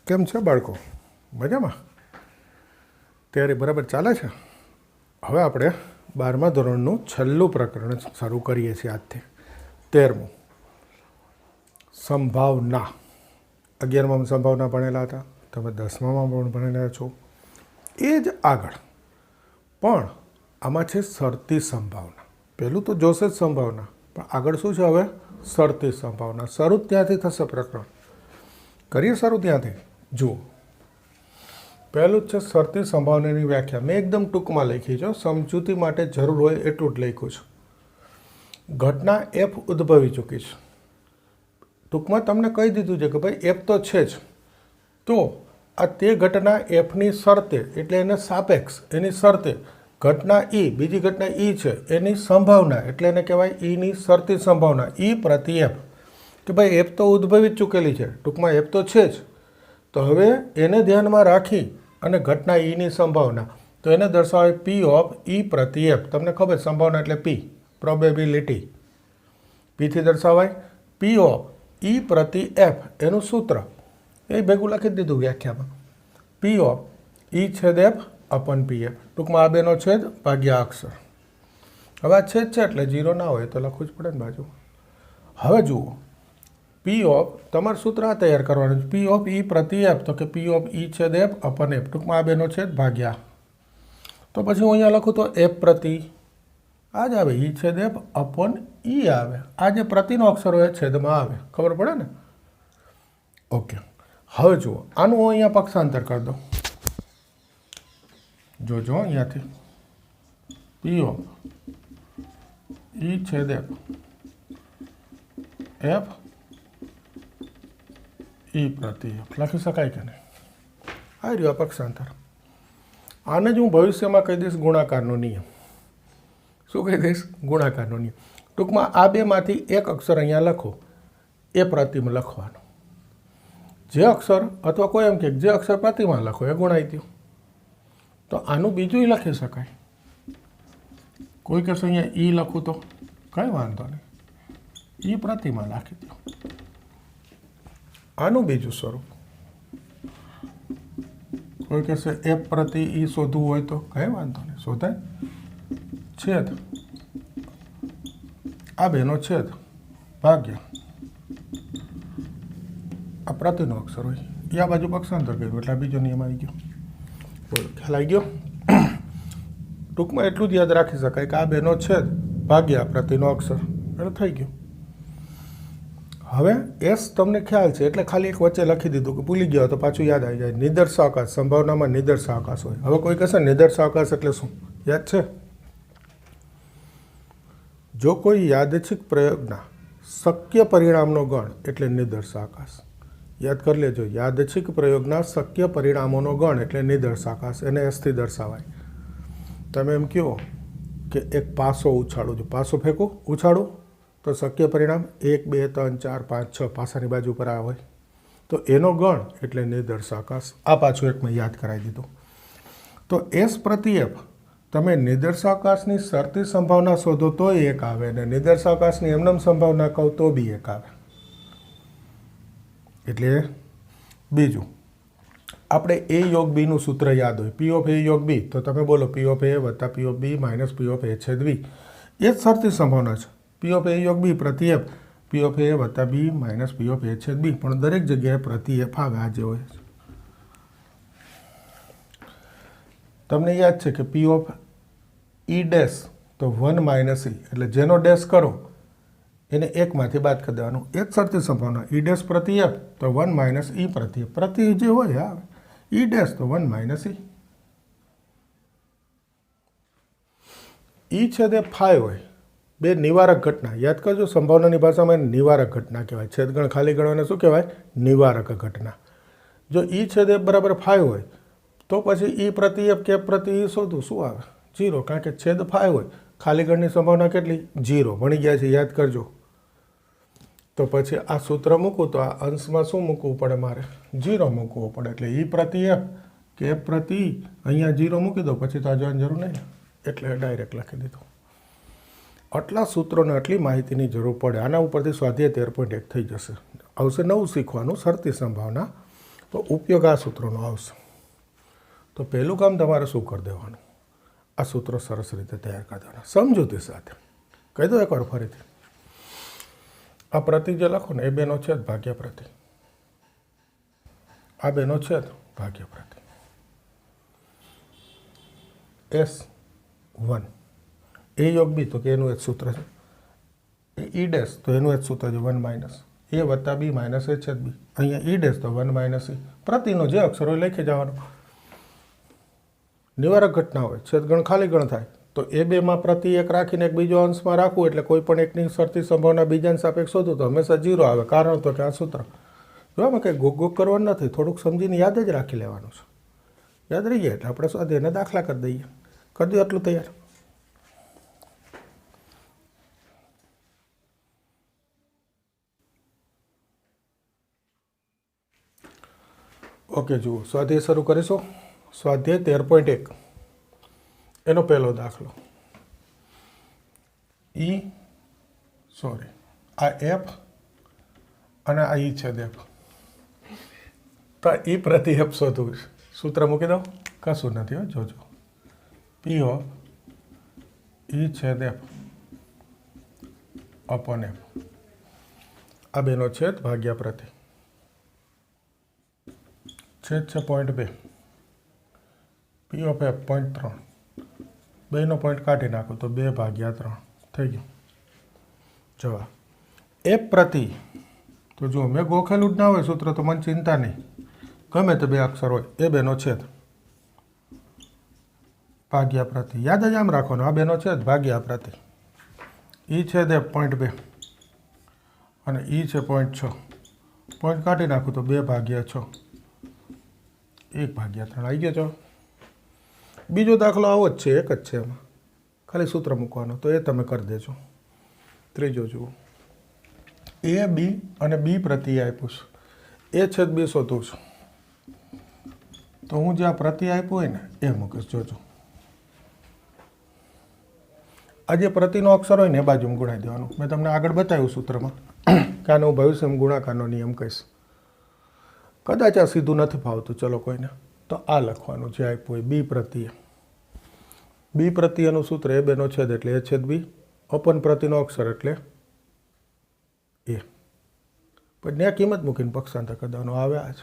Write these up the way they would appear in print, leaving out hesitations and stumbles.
કેમ છે બાળકો? મજામાં? તૈયારી બરાબર ચાલે છે? હવે આપણે 12મા ધોરણનું છેલ્લું પ્રકરણ શરૂ કરીએ છીએ આજથી. 13મું સંભાવના. 11માં સંભાવના ભણેલા હતા, તમે 10મામાં પણ ભણેલા છો. એ જ આગળ પણ આમાં છે શરતી સંભાવના. પહેલું તો જોશે જ સંભાવના, પણ આગળ શું છે હવે? શરતી સંભાવના. શરૂ ત્યાંથી થશે પ્રકરણ. કરીએ શરૂ ત્યાંથી. જુઓ, પહેલું જ છે શરતી સંભાવનાની વ્યાખ્યા. મેં એકદમ ટૂંકમાં લખી છે, સમજૂતી માટે જરૂર હોય એટલું જ લખ્યું છે. ઘટના એફ ઉદ્ભવી ચૂકી છે. ટૂંકમાં તમને કહી દીધું છે કે ભાઈ એફ તો છે જ, તો આ તે ઘટના એફની શરતે, એટલે એને સાપેક્ષ, એની શરતે ઘટના ઈ, બીજી ઘટના ઈ છે, એની સંભાવના, એટલે એને કહેવાય ઈની શરતી સંભાવના, ઈ પ્રતિ એફ. કે ભાઈ એફ તો ઉદ્ભવી જ ચૂકેલી છે, ટૂંકમાં એફ તો છે જ, તો હવે એને ધ્યાનમાં રાખી અને ઘટના ઈની સંભાવના, તો એને દર્શાવે પી ઓફ ઈ પ્રતિ એફ. તમને ખબર સંભાવના એટલે પી, પ્રોબેબિલિટી. પીથી દર્શાવાય પી ઓફ ઈ પ્રતિ એફ. એનું સૂત્ર એ ભેગું લખી દીધું વ્યાખ્યામાં. પી ઓફ ઈ છેદ એફ અપન પી એફ. ટૂંકમાં આ બેનો છેદ ભાગ્યા અક્ષર. હવે આ છેદ છે એટલે 0 ના હોય તો લખવું જ પડે ને બાજુ. હવે જુઓ, પી ઓફ, તમારું સૂત્ર આ તૈયાર કરવાનું છે. પી ઓફ ઈ પ્રતિ એફ, તો કે પી ઓફ ઈ છેદ એફ અપન એફ. ટૂંકમાં આ બેનો છેદ ભાગ્યા. તો પછી હું અહીંયા લખું તો એફ પ્રતિ આ જ આવે, ઈ છેદ એફ અપન ઈ આવે. આ જે પ્રતિનો અક્ષર હોય છેદમાં આવે. ખબર પડે ને? ઓકે. હવે જુઓ, આનું હું અહીંયા પક્ષાંતર કરી દઉં. જોજો અહીંયાથી પી ઓફ ઈ છેદ એફ એફ ઈ પ્રતિ એફ લખી શકાય કે નહીં? આ રહ્યો પક્ષાંતર. આને જ હું ભવિષ્યમાં કહી દઈશ ગુણાકારનો નિયમ. શું કહી દઈશ? ગુણાકારનો નિયમ. ટૂંકમાં આ બેમાંથી એક અક્ષર અહીંયા લખો, એ પ્રતિમાં લખવાનો. જે અક્ષર, અથવા કોઈ એમ કે જે અક્ષર પ્રતિમાં લખો એ ગુણાઈ ગયું. તો આનું બીજું લખી શકાય. કોઈ કહેશે અહીંયા ઈ લખું તો કંઈ વાંધો નહીં, ઈ પ્રતિમાં લખી દો. આનું બીજું સ્વરૂપ, કોઈ કહેશે એફ પ્રતિ ઈ શોધવું હોય તો કંઈ વાંધો નહીં, શોધાય. છેદ આ બેનો છેદ ભાગ્યા આ પ્રતિનો અક્ષર હોય એ આ બાજુ પક્ષાંતર કર્યું એટલે આ બીજો નિયમ આવી ગયો. બોલો, ખ્યાલ આવી ગયો? ટૂંકમાં એટલું જ યાદ રાખી શકાય કે આ બેનો છેદ ભાગ્યા પ્રતિનો અક્ષર, એટલે થઈ ગયું. હવે એસ તમને ખ્યાલ છે એટલે ખાલી એક વચ્ચે લખી દીધું કે ભૂલી ગયો તો પાછું યાદ આવી જાય. નિદર્શાવકાશ, સંભાવનામાં નિદર્શાવકાશ હોય. હવે કોઈ કહેશે નિદર્શાવકાશ એટલે શું? યાદ છે? જો કોઈ યાદચ્છિક પ્રયોગના શક્ય પરિણામનો ગણ એટલે નિદર્શાવકાશ. યાદ કરી લેજો, યાદચ્છિક પ્રયોગના શક્ય પરિણામોનો ગણ એટલે નિદર્શાવકાશ. એને એસથી દર્શાવાય. તમે એમ કહો કે એક પાસો ઉછાળું છું, પાસો ફેંકું, ઉછાળું, તો શક્ય પરિણામ 1 2 3 4 5 6 પાસાની બાજુ પર આ હોય, તો એનો ગણ એટલે નિદર્શાવકાશ. આ પાછું એક મેં યાદ કરાવી દીધું. તો એસ પ્રતિ એફ તમે નિદર્શાવકાશની શરતી સંભાવના શોધો તો એક આવે, અને નિદર્શાવકાશની એમનેમ સંભાવના કહો તો બી એક આવે. એટલે બીજું, આપણે એ યોગ બીનું સૂત્ર યાદ હોય, પી ઓફ એ યોગ બી, તો તમે બોલો પી ઓફ એ વત્તા P of B minus P of A છેદ બી. એ જ શરતી સંભાવના છે. પી ઓફ એ યોગ બી પ્રતિ એફ, પી ઓફ એ વત્તા બી માઇનસ પી ઓફ એ છેદ બી, પણ દરેક જગ્યાએ પ્રતિ એફ આવે. આ જે હોય તમને યાદ છે કે પી ઓફ ઈ ડેશ તો 1 માઇનસ ઈ, એટલે જેનો ડેશ કરો એને એકમાંથી બાદ કરી દેવાનું. એ જ શરતી સંભાવના. ઈ ડેશ પ્રતિ એફ તો 1 માઇનસ ઈ પ્રતિ એફ. પ્રતિ જે હોય આવે, ઈ ડેશ તો 1 માઇનસ ઈ. ઈ છેદ એ ફાઈ હોય. બે નિવારક ઘટના યાદ કરજો. સંભાવનાની ભાષામાં નિવારક ઘટના કહેવાય. છેદગણ ખાલી ગણવાને શું કહેવાય? નિવારક ઘટના. જો ઈ છેદ એ બરાબર ફાઈ હોય તો પછી ઈ પ્રતિ એફ કે પ્રતિ ઈ શોધવું, શું આવે? 0. કારણ કે છેદ ફાઈ હોય, ખાલી ગણની સંભાવના કેટલી? 0. ભણી ગયા છે, યાદ કરજો. તો પછી આ સૂત્ર મૂકું તો આ અંશમાં શું મૂકવું પડે? મારે 0 મૂકવું પડે. એટલે ઈ પ્રતિ એફ કે એફ પ્રતિ ઈ અહીંયા 0 મૂકી દો, પછી તો આ જોવાની જરૂર નહીં, એટલે ડાયરેક્ટ લખી દીધું. આટલા સૂત્રોને આટલી માહિતીની જરૂર પડે. આના ઉપરથી સ્વાધ્યાય 13.1 થઈ જશે. આવશે નવું શીખવાનું, શરતી સંભાવના. તો ઉપયોગ આ સૂત્રોનો આવશે. તો પહેલું કામ તમારે શું કરી દેવાનું, આ સૂત્રો સરસ રીતે તૈયાર કરી દેવાના સમજૂતી સાથે. કહી દો એકવાર ફરીથી. આ પ્રતિ જે લખો ને એ બેનો છેદ ભાગ્યા પ્રતિ, આ બેનો છેદ ભાગ્યા પ્રતિ. S1 એ યોગ બી તો કે એનું એક સૂત્ર છે, ઈ ડેશ તો એનું એક સૂત્ર છે 1 માઇનસ એ વત્તા બી માઇનસ એ છેદ બી. અહીંયા ઈ ડેશ તો 1 માઇનસ ઈ. પ્રતિનો જે અક્ષર હોય લખી જવાનો. નિવારક ઘટના હોય, છેદગણ ખાલી ગણ થાય તો એ બેમાં પ્રતિ એક રાખીને એક બીજો અંશમાં રાખવું એટલે કોઈ પણ એકની શરતી સંભાવના બીજાની સાપેક્ષ શોધું તો હંમેશા 0 આવે. કારણ તો કે આ સૂત્ર જો આમાં કંઈ ગોગ કરવાનું નથી, થોડુંક સમજીને યાદ જ રાખી લેવાનું છે. યાદ રહી જાય એટલે આપણે સ્વાધ્યાયના દાખલા કરી દઈએ. કરી દો એટલું તૈયાર. ઓકે, જુઓ સ્વાધ્યાય શરૂ કરીશું. સ્વાધ્યાય 13.1 એનો પહેલો દાખલો. આ એફ અને આ ઈ છે એફ. તો ઈ પ્રતિ એફ શોધવું છે. સૂત્ર મૂકી દો, કશું નથી હો, જોજો. પી ઓફ ઈ છેદ એફ અપોન એફ. આ બેનો છેદ ભાગ્યા પ્રતિ. છેદ છે 0.2, પી ઓફ એફ 0.3. બેનો પોઈન્ટ કાઢી નાખો તો 2/3 થઈ ગયું જવાબ. એફ પ્રતિ તો જો મેં ગોખેલું જ ના હોય સૂત્ર તો મને ચિંતા નહીં, ગમે તે બે અક્ષર હોય એ બેનો છેદ ભાગ્યા પ્રતિ. યાદ જ આમ રાખવાનું, આ બેનો છેદ ભાગ્યા પ્રતિ. ઈ છેદ એફ 0.2 અને ઈ છે 0.6. પોઈન્ટ કાઢી નાખું તો 2/6, 1/3 આવી ગયો છો. બીજો દાખલો આવો જ છે, એક જ છે, એમાં ખાલી સૂત્ર મૂકવાનો તો એ તમે કરી દેજો. ત્રીજો જુઓ. એ બી અને બી પ્રતિ આપ્યું છે, એ છેદ બી શોધું છું તો હું જે આ પ્રતિ આપ્યું હોય ને એ મૂકીશ. જોજો આ જે પ્રતિનો અક્ષર હોય ને એ બાજુ ગુણાઈ દેવાનું. મેં તમને આગળ બતાવ્યું સૂત્રમાં કે આનો ભવિષ્યમાં ગુણાકારનો નિયમ કહીશ. કદાચ આ સીધું નથી ફાવતું ચલો કોઈને તો આ લખવાનું જે આપ્યું હોય બી પ્રત્યે. બી પ્રત્યેનું સૂત્ર એ બેનો છેદ એટલે એ છેદ બી અપન પ્રતિનો અક્ષર એટલે એ. પણ ત્યાં કિંમત મૂકીને પક્ષાંતર કરી દેવાનો આવે આ જ.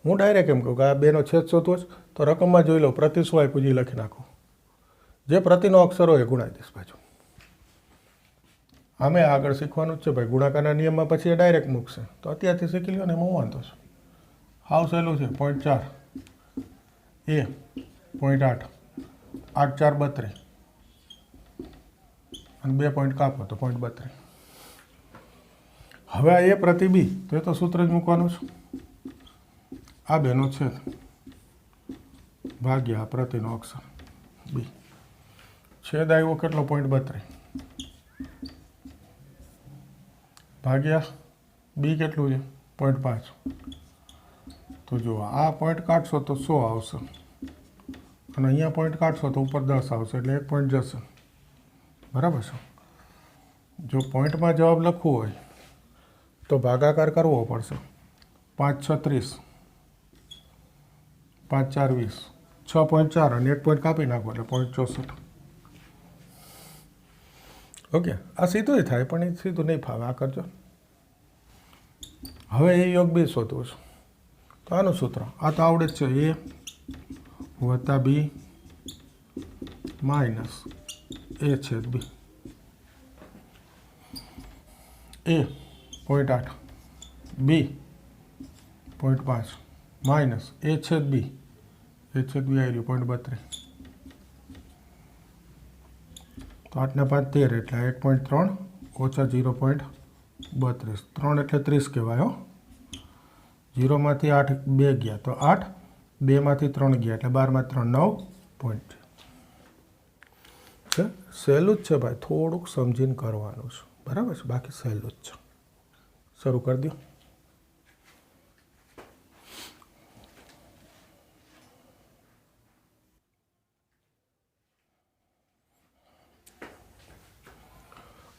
હું ડાયરેક્ટ એમ કહું કે આ બેનો છેદ શોધવો છે તો રકમમાં જોઈ લો પ્રતિ શું આપ્યું જે લખી નાખું. જે પ્રતિનો અક્ષર હોય એ ગુણાઈ દઈશ બાજુ. આમે આગળ શીખવાનું જ છે ભાઈ, ગુણાકારના નિયમમાં પછી એ ડાયરેક્ટ મૂકશે તો અત્યારથી શીખી લો ને એમાં હું વાંધો છું. હાવ સહેલું છે. 0.4 એ 0.8 8 4 32 અને 2 પોઈન્ટ કાપો તો 0.32. હવે આ એ પ્રતિ બી તો એ તો સૂત્ર જ મૂકવાનું છે. આ બેનો છેદ ભાગ્યા પ્રતિનો અક્ષર બી. છેદ આવ્યો કેટલો 0.32 ભાગ્યા બી કેટલું છે 0.5. તો જો આ પોઈન્ટ કાઢશો તો 100 આવશે અને અહીંયા પોઈન્ટ કાઢશો તો ઉપર 10 આવશે એટલે 1 પોઈન્ટ જશે. બરાબર છે. જો પોઈન્ટમાં જવાબ લખવું હોય તો ભાગાકાર કરવો પડશે. 5 6 30, 5 4 20, 6.4 અને 1 પોઈન્ટ કાપી નાખો એટલે 0.64. ઓકે, આ સીધું થાય પણ એ સીધું નહીં ફાવે. આ કરજો. હવે એ યોગ બી શોધવું છે તો આનું સૂત્ર આ તો આવડે જ છે. એ વત્તા બી માઇનસ એ છેદ બી. એ 0.8 બી 0.5 માઇનસ એ છેદ બી આવી રહ્યું 0.32. તો 8 ને 5 13 એટલે 1.3 ઓછા 0.32. 3 એટલે 30 કહેવાય હો. 0માંથી 8 2 ગયા તો 8, 2માંથી 3 ગયા એટલે 12માંથી 3 9 પોઈન્ટ. સહેલું જ છે ભાઈ, થોડુંક સમજીને કરવાનું છે. બરાબર છે, બાકી સહેલું જ છે. શરૂ કરી દો.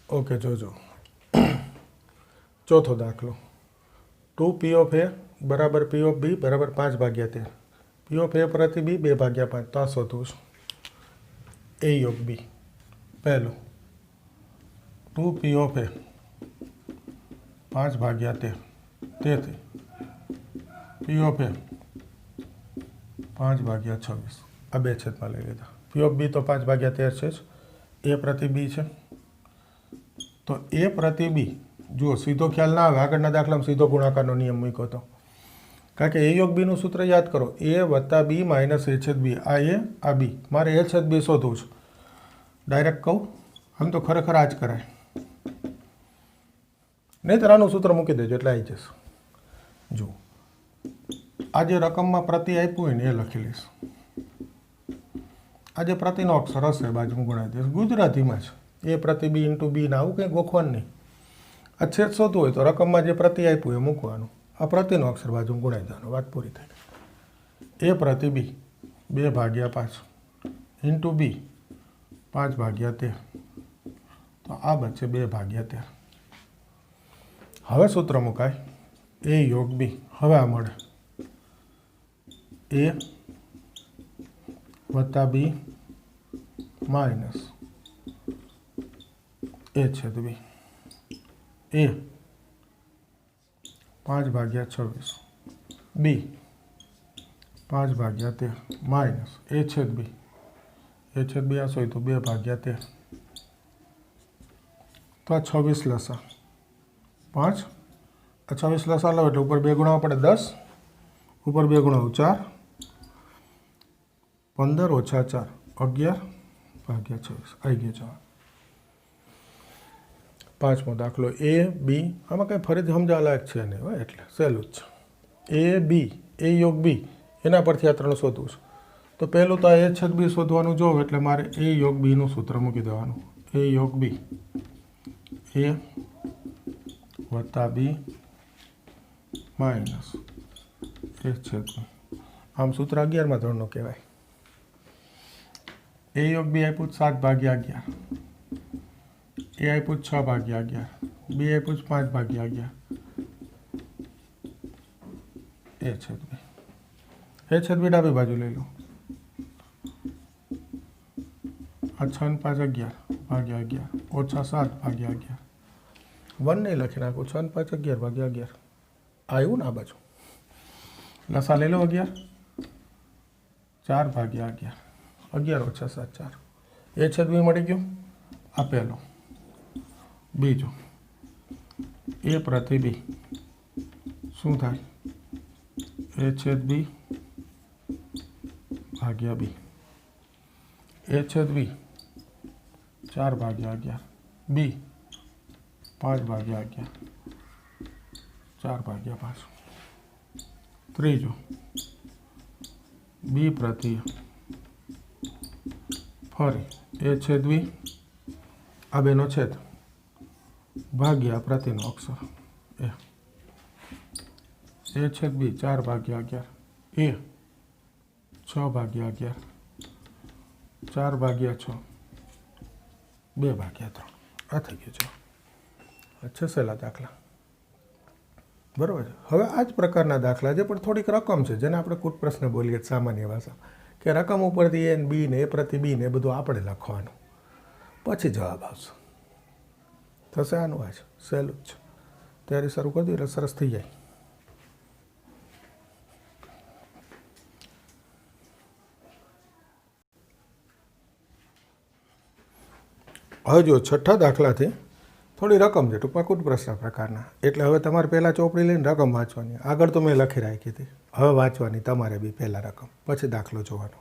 ઓકે, જોજો ચોથો દાખલો. 2p of a बराबर पी ऑफ बी बराबर 5/13 पी ऑफ ए प्रति बी 2/5 तो आ शोधવું છું ए योग बी पहलू 2 पी ऑफ ए 5/13 તેથી पी ऑफ ए 5/26 आ बे छेदમાં લઈ લીધા पी ऑफ बी तो 5/13 છે જ ए प्रति बी है तो ए प्रति बी जो सीधो ख्याल ना आवे આગળના દાખલામાં सीधो गुणाकारનો नियम मूक्यो तो कारण के ए योग बी નું सूत्र याद करो ए वत्ता बी माइनस ए छेद बी आ बी मारे ए छेद बी शोधવું છે डायरेक्ट कहूँ हम तो खरेखर आज कराय नहीं तो आનું सूत्र मूकी देजो એટલે આવી જશે જો આ જે રકમમાં પ્રતિ આપ્યું હોય ને એ લખી લઈશ આ જે પ્રતિનો અક્ષર હશે બાજુમાં ગુણાવી દઈશ ગુજરાતીમાં જ ए प्रति बी इंटू बी ना आવું કંઈ ગોખવાનું નહીં આ છેદ શોધવું હોય તો રકમમાં જે પ્રતિ આપ્યું એ મૂકવાનું આ પ્રતિનો અક્ષર બાજુમાં ગુણાવી દેવાનો વાત પૂરી થઈ ए प्रति बी 2/5 इंटू बी 5/13 तो आ बचे 2/13 હવે સૂત્ર મુકાય ए योग बी હવે આ મળે ए वत्ता बी माइनस ए छेद बी ए 5/26 बी 5/13 माइनस ए छेद बी आसो तो 2/13 तो आ 26 लसा 5 आ 26 लसा लो એટલે ઉપર 2 ગુણાવવા પડે 10 ઉપર 2 ગુણાવું 4 15 - 4 11/26 आई गयो जवाब पांचमो दाखलो ए बी आम कहीं फरी समझा लायक है नहीं एट सहेलू ए बी ए योग बी एना परथी आ त्रण शोधवुं छे तो पहलू तो ए छेद बी शोधवानुं जो एटले मारे ए योग बी नुं सूत्र मूकी देवानुं ए योग बी ए वत्ता बी माइनस ए छेद बी आम सूत्र 11 धोरणनुं कहेवाय ए योग बी आप्युं 7/11 ए आप्युं 6/11 बी आप्युं 5/11 ए छेद बी डाबी बाजू लई लो आ 6 ને 5 11/11 ओछा 7/11 वन नहीं लखी नाखो 6 ને 5 11/11 आव्युं ने आ बाजू लसा लई लो 11 4/11 11 - 7 4 ए छेद बी मळी गयो आ पहेलो बीजो ए प्रति बी शू थाय ए छेद बी भाग्या बी ए छेद बी 4/11 बी 5/11 4/5 त्रीजो बी प्रति फरी ए छेद बी आ बेनो छेद भाग्या प्रतिनो अक्षर ए छेद बी 4/11 ए 6/11 4/6 2/3 आ थी गयो छे अच्छा सहेला दाखला बराबर है। हवे आज प्रकारना दाखला जे पण थोड़ीक रकम है जेने आपणे कूट प्रश्न बोलीए सामान्य भाषा कि रकम उपरथी ए बी ने ए प्रति बी ने बधुं आपणे लखवानुं पछी जवाब आवशे थशे आनुं आज सहेलुं ज तैयारी शरू कर दी એટલે સરસ થઈ જાય। હવે જો છઠ્ઠા દાખલાથી થોડી રકમ છે ટૂંકમાં કૂટ પ્રશ્ન પ્રકારના એટલે હવે તમારે પહેલાં ચોપડી લઈને રકમ વાંચવાની આગળ તો મેં લખી રાખી હતી હવે વાંચવાની તમારે બી પહેલાં રકમ પછી દાખલો જોવાનો।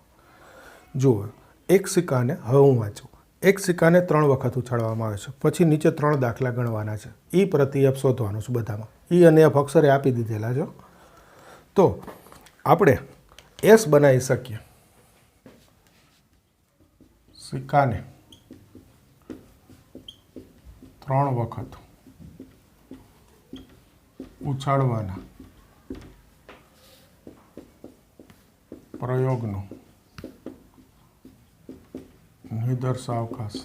જુઓ એક સિક્કાને હવે હું વાંચું એક સિક્કાને 3 વખત ઉછાળવામાં આવે છે પછી નીચે 3 દાખલા ગણવાના છે ઈ પ્રતિ એફ શોધવાનું છે બધામાં ઈ અને એફ અક્ષરે આપી દીધેલા છે તો આપણે એસ બનાવી શકીએ સિક્કાને 3 વખત ઉછાળવાના પ્રયોગનો નિદર્શાવકાશ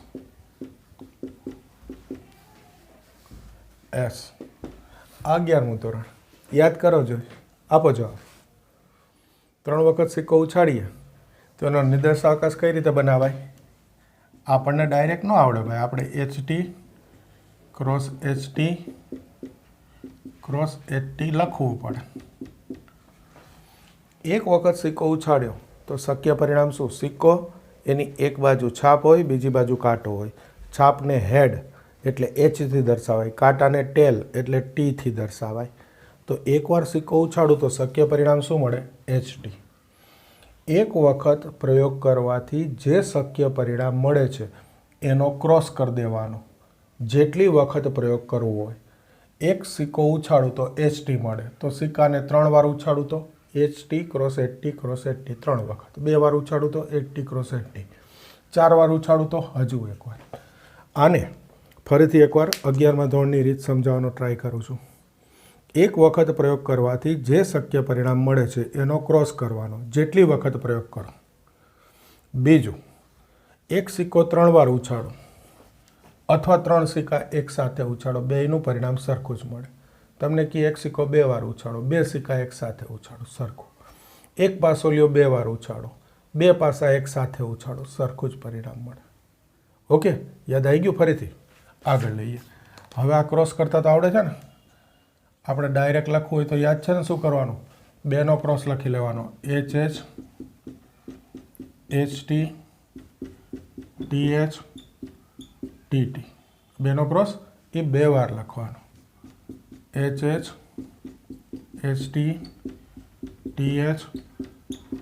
એસ 11મું ધોરણ યાદ કરો જોઈએ આપો જવાબ. 3 વખત સિક્કો ઉછાળીએ તો એનો નિર્દેશાવકાશ કઈ રીતે બનાવાય? આપણને ડાયરેક્ટ ન આવડે ભાઈ, આપણે HT લખવું પડે. એક વખત સિક્કો ઉછાળ્યો તો શક્ય પરિણામ શું? સિક્કો એની એક બાજુ છાપ હોય, બીજી બાજુ કાંટો હોય. છાપને હેડ એટલે Hથી દર્શાવાય, કાંટાને ટેલ એટલે Tથી દર્શાવાય. તો એકવાર સિક્કો ઉછાળું તો શક્ય પરિણામ શું મળે? HT. એક વખત પ્રયોગ કરવાથી જે શક્ય પરિણામ મળે છે એનો ક્રોસ કરી દેવાનો, જેટલી વખત પ્રયોગ કરવો હોય. એક સિક્કો ઉછાળું તો HT મળે, તો સિક્કાને 3 વાર ઉછાળું તો HT cross HT cross HT 3 વખત. 2 વાર ઉછાળું તો HT ક્રોસ HT. 4 વાર ઉછાળું તો હજુ એકવાર. આને ફરીથી એકવાર 11મા ધોરણની રીત સમજાવવાનો ટ્રાય કરું છું. એક વખત પ્રયોગ કરવાથી જે શક્ય પરિણામ મળે છે એનો ક્રોસ કરવાનો, જેટલી વખત પ્રયોગ કરો. બીજું, એક સિક્કો 3 વાર ઉછાળો અથવા 3 સિક્કા એક સાથે ઉછાળો, બેયનું પરિણામ સરખું જ મળે. તમને કે એક સિક્કો 2 વાર ઉછાળો, 2 સિક્કા એક સાથે ઉછાળો, સરખું. એક પાસો લ્યો 2 વાર ઉછાળો, 2 પાસા એક સાથે ઉછાળો, સરખું જ પરિણામ મળે. ઓકે, યાદ આવી ગયું? ફરીથી આગળ લઈએ. હવે આ ક્રોસ કરતા તો આવડે છે ને? આપણે ડાયરેક્ટ લખવું હોય તો યાદ છે ને શું કરવાનું? 2નો ક્રોસ લખી લેવાનો, HH HT TH TT. 2નો ક્રોસ એ 2 વાર લખવાનો, HH HT TH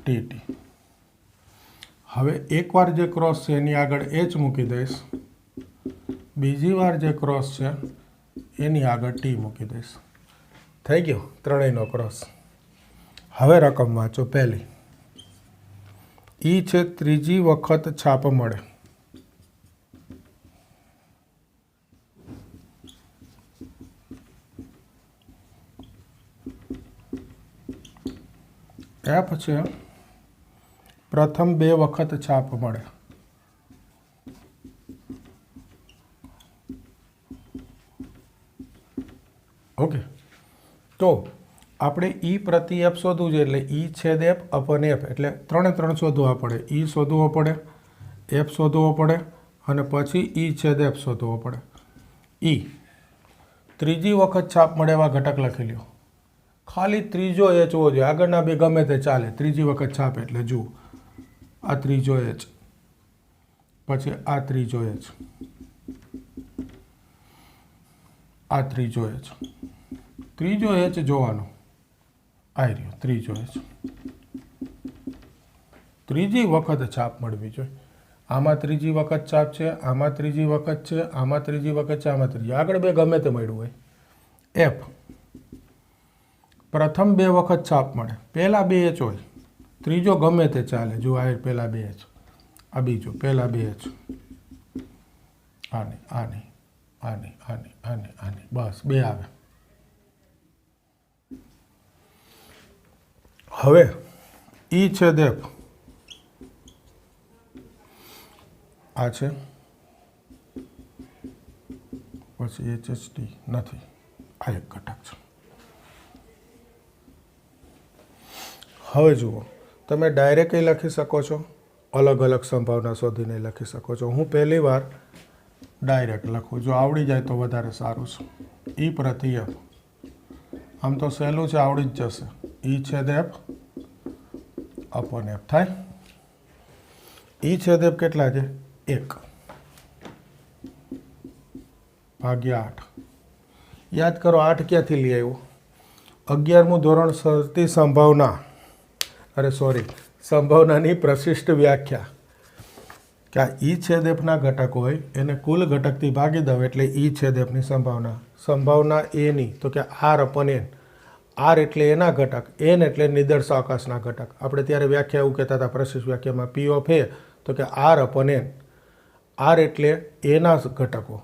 TT. હવે એકવાર જે ક્રોસ છે એની આગળ H મૂકી દઈશ, બીજી વાર જે ક્રોસ છે એની આગળ T મૂકી દઈશ. થઈ ગયો ત્રણેયનો ક્રોસ. હવે રકમ વાંચો. પહેલી છે ત્રીજી વખત છાપ મળે. F છે પ્રથમ 2 વખત છાપ મળે. ઓકે, તો આપણે E પ્રતિ F શોધવું છે, એટલે E છેદ F અપન F, એટલે 3 શોધવા પડે. E શોધવો પડે, F શોધવો પડે અને પછી E છેદ F શોધવો પડે. E ત્રીજી વખત છાપ મળે એવા ઘટક લખી લ્યો. ખાલી ત્રીજો H હોવો જોઈએ, આગળના બે ગમે તે ચાલે. ત્રીજી વખત છાપ એટલે જુઓ, આ ત્રીજો H, પછી આ ત્રીજો H, આ ત્રીજો H. ત્રીજો H જોવાનો, આ રહ્યો ત્રીજો H. ત્રીજી વખત છાપ મળવી જોઈએ. આમાં ત્રીજી વખત છાપ છે, આમાં ત્રીજી વખત છે, આમાં ત્રીજી વખત છે, આમાં ત્રીજી. આગળ બે ગમે તે મળ્યું હોય. F પ્રથમ 2 વખત છાપ મળે, પહેલા 2 H હોય, ત્રીજો ગમે તે ચાલે. જો આ પહેલા 2 H, આ બીજો પહેલા 2 H, આને આને આને આને આને આને, બસ 2 આવે. હવે E છેદ F આ છે, પછી HHT નથી, આ એક ઘટક છે. હવે જુઓ, તમે ડાયરેક્ટ લખી શકો છો, અલગ અલગ સંભાવના શોધીને લખી શકો છો. હું પહેલી વાર ડાયરેક્ટ લખું, જો આવડી જાય તો વધારે સારું છે. E પ્રતિ F, આમ તો સહેલું છે, આવડી જ જશે. E છેદ F અપોન F થાય. E છેદ F કેટલા છે? 1 ભાગ્યા 8. યાદ કરો 8 ક્યાંથી લઈ આવ્યો? 11મું ધોરણ શરતી સંભાવના, સંભાવનાની પ્રશિષ્ટ વ્યાખ્યા કે આ E છેદ Fના ઘટક હોય એને કુલ ઘટકથી ભાગી દો એટલે E છેદ Fની સંભાવના. સંભાવના એની તો કે R અપન N. R એટલે એના ઘટક, N એટલે નિદર્શાવકાશના ઘટક. આપણે ત્યારે વ્યાખ્યા એવું કહેતા હતા પ્રશિષ્ટ વ્યાખ્યામાં, P ઓફ A તો કે R અપન N. R એટલે એના ઘટકો,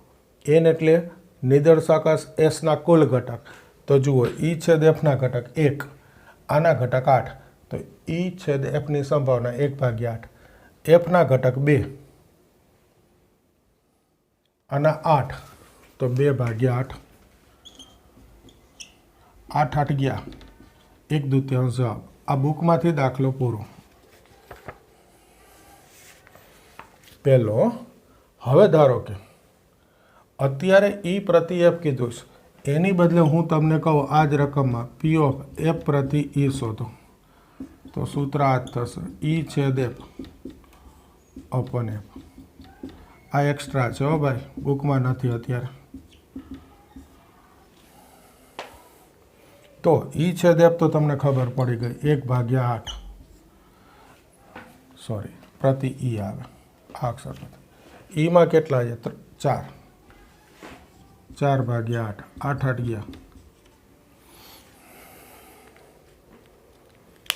N એટલે નિદર્શાવકાશ Sના કુલ ઘટક. તો જુઓ, E છેદ Fના ઘટક 1, આના ઘટક 8, તો E છેદ Fની સંભાવના 1 ભાગ્યા 8. Fના ઘટક 2, આના 8, તો 2 ભાગ્યા 8. 8 8 ગયા 1/2 જવાબ। આ બુકમાંથી દાખલો પૂરો। પહેલો, હવે ધારો કે અત્યારે ઈ પ્રતિ એફ કીધું છે, એની બદલે હું તમને કહું આ જ રકમમાં પી ઓફ એફ પ્રતિ ઈ શોધો, તો સૂત્ર આ જ થશે, ઈ છેદ એફ અપન એફ। આ એક્સ્ટ્રા છે હો ભાઈ, બુકમાં નથી અત્યારે। તો ઈ છેદ એફ તો તમને ખબર પડી ગઈ, 1/8 સોરી પ્રતિ ઈ આવે આ અક્ષર। ઈમાં કેટલા છે? 4, 4/8, 8 8 ગયા।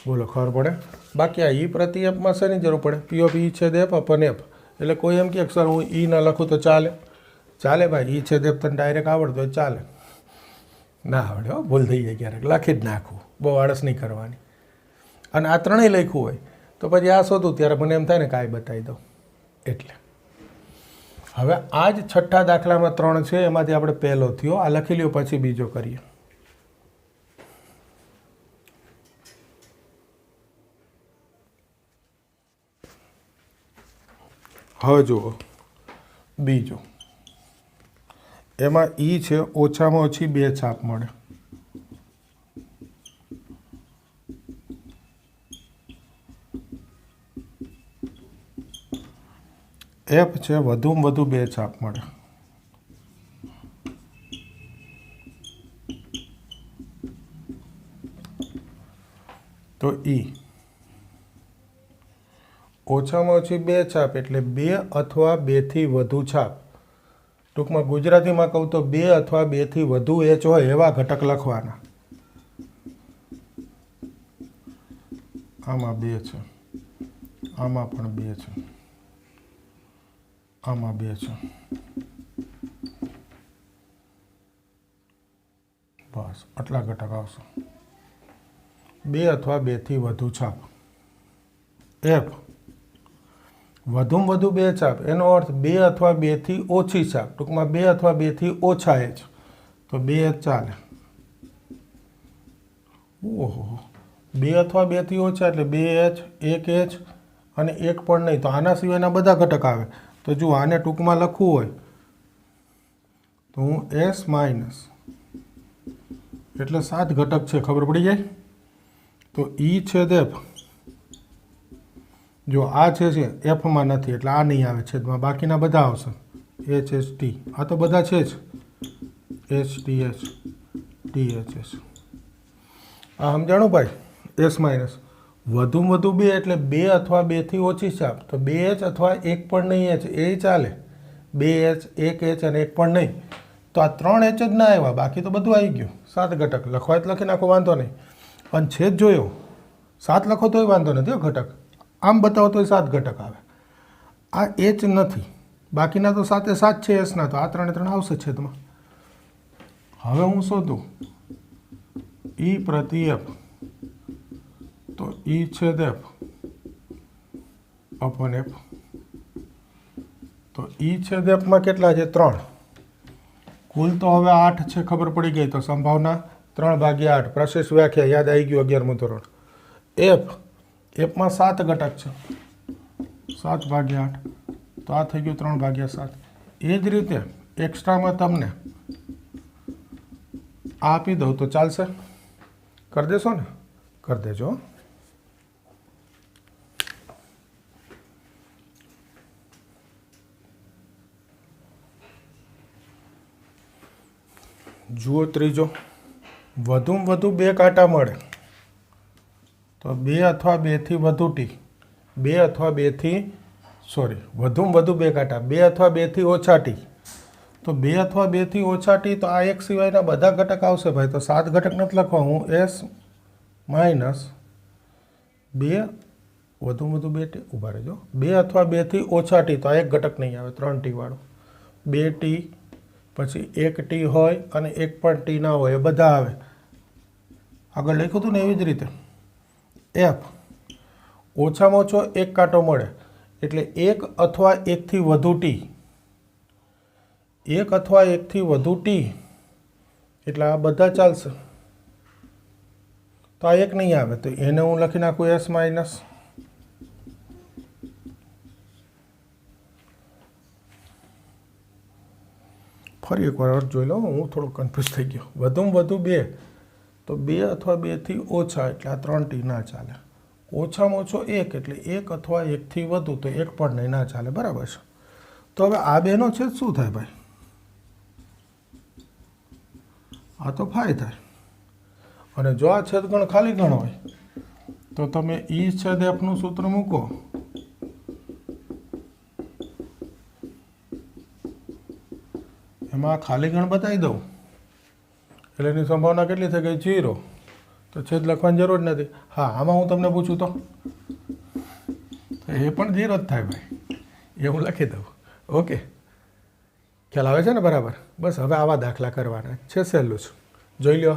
બોલો ખબર પડે? બાકી આ ઈ પ્રતિ એફમાં શેની જરૂર પડે? પી ઓફ ઈ છેદ એફ અપન એફ। એટલે કોઈ એમ કે સર હું ઈ ના લખું તો ચાલે? ચાલે ભાઈ, ઈ છેદ એફ તને ડાયરેક્ટ આવડતો હોય ચાલે, ના આવડે હો, ભૂલ થઈ જાય ક્યારેક, લખી જ નાખવું, બહુ આળસ નહીં કરવાની। અને આ ત્રણેય લખ્યું હોય તો પછી આ શોધું ત્યારે મને એમ થાય ને કાંઈ બતાવી દઉં એટલે। હવે આ જ છઠ્ઠા દાખલામાં 3 છે, એમાંથી આપણે પહેલો થયો, આ લખી લ્યો પછી બીજો કરીએ। હવે જુઓ બીજો, એમાં ઈ છે ઓછામાં ઓછી 2 છાપ મળે, એફ છે વધુમાં વધુ 2 છાપ મળે, તો ઈ ઓછામાં ઓછી 2 છાપ એટલે 2 અથવા 2 થી વધુ છાપ। ટૂંકમાં ગુજરાતીમાં કહું તો 2 અથવા 2 થી વધુ એચ હોય એવા ઘટક લખવાના। આમાં 2 છે, આમાં પણ 2 છે, આમાં 2 છે, બસ આટલા ઘટક આવશે। 2 અથવા 2 થી વધુ છાપ, એફ વધુમાં વધુ 2 છાપ, એનો અર્થ 2 અથવા 2 થી ઓછી છાપ, ટૂંકમાં 2 અથવા 2 થી ઓછા એચ, તો 2 એચ ચાલે। ઓહો, 2 અથવા 2 થી ઓછા એટલે 2 એચ, 1 એચ અને 1 પણ નહીં, તો આના સિવાયના બધા ઘટક આવે। તો જો આને ટૂંકમાં લખવું હોય તો હું એસ માઇનસ એટલે 7 ઘટક છે, ખબર પડી જાય। તો ઈ છેદ એફ, જો આ છે એફમાં નથી એટલે આ નહીં આવે છેદમાં, બાકીના બધા આવશે, એચ એચ ટી, આ તો બધા છે જ, H T H, T H H. આ સમજાણું ભાઈ? એસ માઇનસ વધુમાં વધુ 2 એટલે 2 અથવા 2 થી ઓછી છાપ, તો 2 એચ અથવા 1 પણ નહીં એચ એ ચાલે, 2 એચ, 1 એચ અને 1 પણ નહીં, તો આ 3 એચ જ ના આવ્યા, બાકી તો બધું આવી ગયું। 7 ઘટક લખવા જ લખી નાખો, વાંધો નહીં। અને છેદ જોયો 7 લખો તોય વાંધો નથી હો, ઘટક આમ બતાવો તોય 7 ઘટક આવે। આ એચ નથી, બાકીના તો 7 એ 7 છે એસના, તો આ 3 3 આવશે છેદમાં। હવે હું શોધું ઈ પ્રતિ એફ, તો ઈ છેદ એફ અપન એફ, તો ઈ છેદ એફમાં કેટલા છે? 3, કુલ તો હવે 8 છે, ખબર પડી ગઈ। તો સંભાવના 3/8, પ્રશેષ વ્યાખ્યા યાદ આવી ગયું 11મું ધોરણ। એફ, એફમાં 7 ઘટક છે, 7/8, તો આ થઈ ગયું 3/7। એ જ રીતે એક્સ્ટ્રામાં તમને આ આપી દઉં તો ચાલશે? કરી દેશો ને? કરી દેજો। જુઓ ત્રીજો, વધુમાં વધુ 2 કાંટા મળે તો 2 અથવા 2 થી વધુ ટી, 2 અથવા 2 થી સોરી વધુમાં વધુ 2 કાંટા, 2 અથવા 2 થી ઓછા ટી, તો 2 અથવા 2 થી ઓછા ટી, તો આ એક સિવાયના બધા ઘટક આવશે ભાઈ। તો 7 ઘટક નથી લખવા, હું એસ માઇનસ 2 વધુમાં વધુ 2 ટી, ઊભા રહેજો, 2 અથવા 2 થી ઓછા ટી, તો આ એક ઘટક નહીં આવે, 3 ટી વાળો, 2 ટી પછી 1 ટી હોય અને 1 પણ ટી ના હોય, એ બધા આવે। આગળ લખ્યું હતું ને એવી જ રીતે એફ ઓછામાં ઓછો 1 કાંટો મળે એટલે 1 અથવા 1 થી વધુ ટી, 1 અથવા 1 થી વધુ ટી એટલે આ બધા ચાલશે। તો આ એક નહીં આવે, તો એને હું લખી નાખું એસ માઇનસ. ફરી એકવાર અર્થ જોઈ લો, હું થોડો કન્ફ્યુઝ થઈ ગયો. વધુમાં વધુ 2, તો 2 અથવા 2થી ઓછા એટલે આ 3t ના ચાલે. ઓછામાં ઓછો 1 એટલે 1 અથવા 1થી વધુ તો 1 પણ નહીં, ના ચાલે. બરાબર છે. તો હવે આ બેનો છેદ શું થાય ભાઈ? આ તો ફાઈ થાય. અને જો આ છેદગણ ખાલી ગણ હોય તો તમે ઈ છેદ એફનું સૂત્ર મૂકો, એમાં ખાલી ગણ બતાવી દઉં એટલે એની સંભાવના કેટલી થઈ ગઈ? 0. તો છેદ લખવાની જરૂર જ નથી. હા, આમાં હું તમને પૂછું તો એ પણ 0 જ થાય ભાઈ, એ હું લખી દઉં. ઓકે, ખ્યાલ આવે છે ને? બરાબર. બસ હવે આવા દાખલા કરવાના છે, સહેલું છે. જોઈ લો.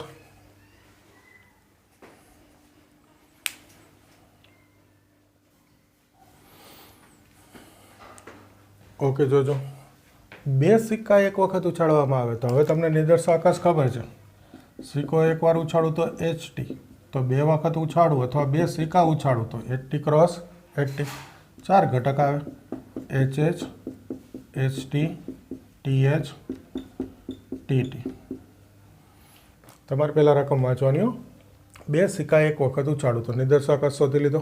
ઓકે, જોજો. 2 સિક્કા એક વખત ઉછાળવામાં આવે તો હવે તમને નિદર્શાકાશ ખબર છે. સિક્કો એકવાર ઉછાળું તો HT, તો 2 વખત ઉછાળું અથવા 2 સિક્કા ઉછાળું તો HT ક્રોસ HT. 4 ઘટક આવે, HH, HT, TH, TT. તમારે પહેલાં રકમ વાંચવાની હો. 2 સિક્કા એક વખત ઉછાળું તો નિદર્શાકાશ શોધી લીધો.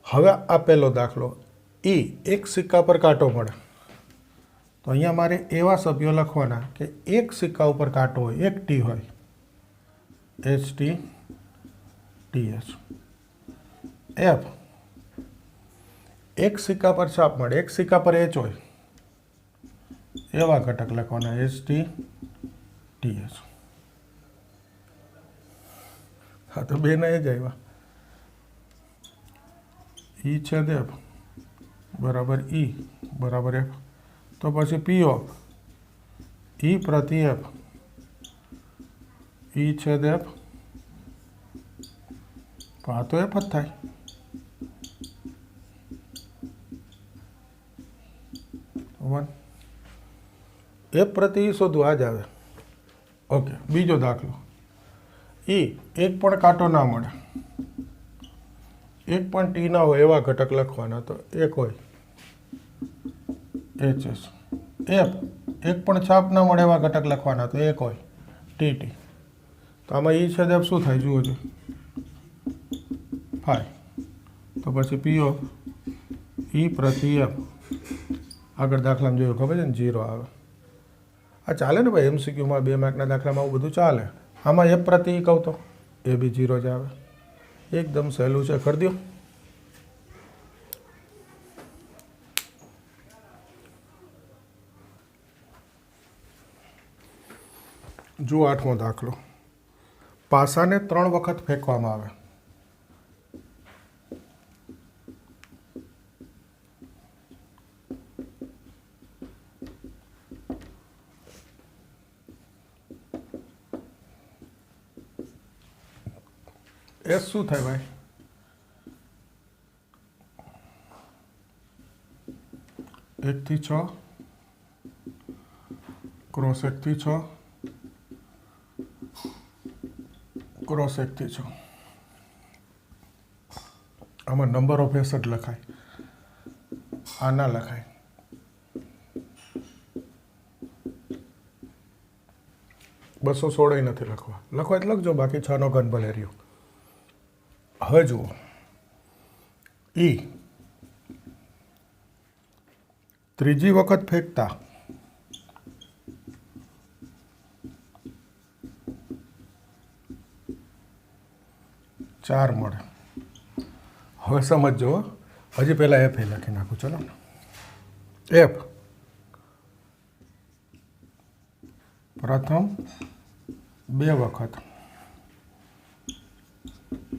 હવે આ પહેલો દાખલો, એક સિક્કા પર કાંટો મળે તો અહીંયા મારે એવા સભ્યો લખવાના કે એક સિક્કા ઉપર કાંટો હોય, એક ટી હોય, HT, TH. F, એક સિક્કા પર છાપ મળે, એક સિક્કા પર H હોય, એવા ઘટક લખવાના HT, TH. હા, તો બે ના જ આવ્યા. ઈ છેદ F બરાબર E બરાબર F. તો પછી P ઓફ E પ્રતિ F, E છેદ F. આ તો F જ થાય. F પ્રતિ E શોધવું, આ જ આવે. ઓકે, બીજો દાખલો. એક પણ કાંટો ના મળે, એક પણ ટી ના હોય એવા ઘટક લખવાના તો એક હોય HS. F, એક પણ છાપ ના મળે એવા ઘટક લખવાના તો એક હોય TT. તો આમાં E છેદ F શું થાય જુઓ છો, 5. તો પછી P ઓફ E પ્રતિ F. આગળ દાખલામાં જોયું ખબર છે ને, 0 આવે. આ ચાલે ને ભાઈ, MCQમાં 2 માર્કના દાખલામાં આવું બધું ચાલે. આમાં F પ્રતિ E કહું તો એ બી 0 જ આવે. એકદમ સહેલું છે, કરી દો. જુઓ 8મો દાખલો. પાસાને 3 વખત ફેંકવામાં આવે. S શું થાય ભાઈ? એકથી 6 ક્રોસ 1થી 6 ક્રોસ 1થી 6. આમાં નંબર ઓફ એસ જ લખાય, આ ના લખાય. બસો 16 નથી લખવા, લખવા એટલે લખજો, બાકી 6 નો ઘન ભલે રહ્યો. હવે જુઓ, E ત્રીજી વખત ફેંકતા ચાર મળે. હવે સમજો, હજી પહેલાં F લખી નાખું. ચલો ને, F પ્રથમ 2 વખત